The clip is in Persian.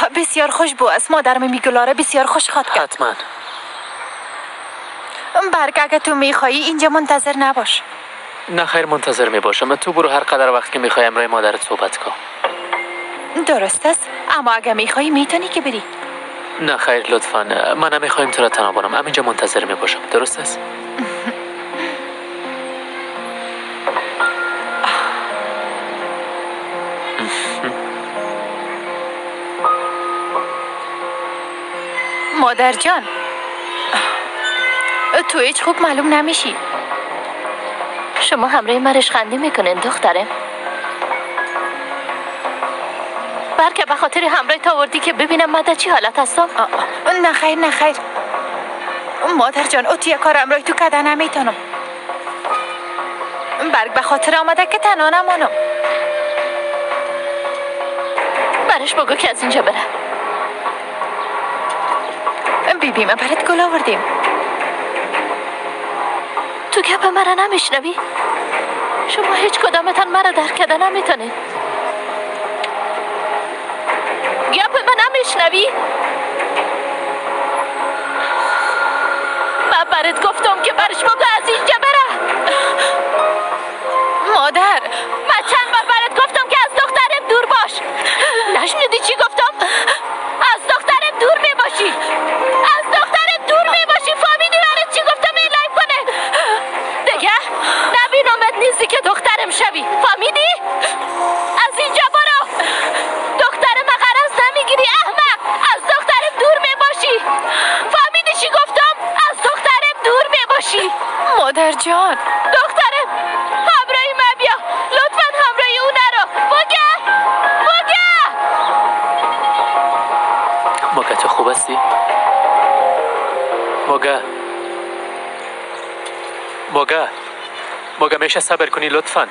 بسیار خوش بو است. مادرم میگلاره بسیار خوش خواد کرد. حتما. برگ اگه تو میخوایی اینجا منتظر نباش. نه خیر، منتظر میباشم. تو برو هر قدر وقت که میخوای امرای مادرت صحبت کن. درست است، اما اگه میخوایی میتونی که بری. نه خیر لطفا، من نمیخوایم تو را تنها بانم. همینجا منتظر میباشم. درست است؟ مادر جان، تو هیچ خوب معلوم نمیشی. شما همراه من ریشخندی میکنین دخترم؟ بلکه به خاطر همراه تا آوردی که ببینم من در چی حالت هستم؟ نه خیر نه خیر مادر جان، او توی کار امروی تو کده نمیتونم. برگ به خاطر آمده که تنها نمانم. برش بگو که از اینجا بره. بیبی ما برات گل آوردیم. تو گپ مرا نمیشنوی؟ شما هیچ کدامتان مرا درک کرده نمیتونین. گپ من نمیشنوی؟ من برات گفتم که برش بگو از اینجا بره. مادر، من چند بار برات گفتم که از دخترم دور باش. نشنیدی چی گفتم؟ از دخترم دور میباشی. از دخترم دور میباشی. فهمیدی برات چی گفتم؟ این لایف کنه دیگه نبینمت نیستی که دخترم شوی. فهمیدی؟ از اینجا برو. دخترم غرض نمیگیری احمق. از دخترم دور میباشی. فهمیدی چی گفتم؟ از دخترم دور میباشی. مادر جان، دخترم همراهی من بیا. لطفا همراهی او نرو. بگه موگه تو خوب هستی؟ موگه میشه صبر کنی لطفا؟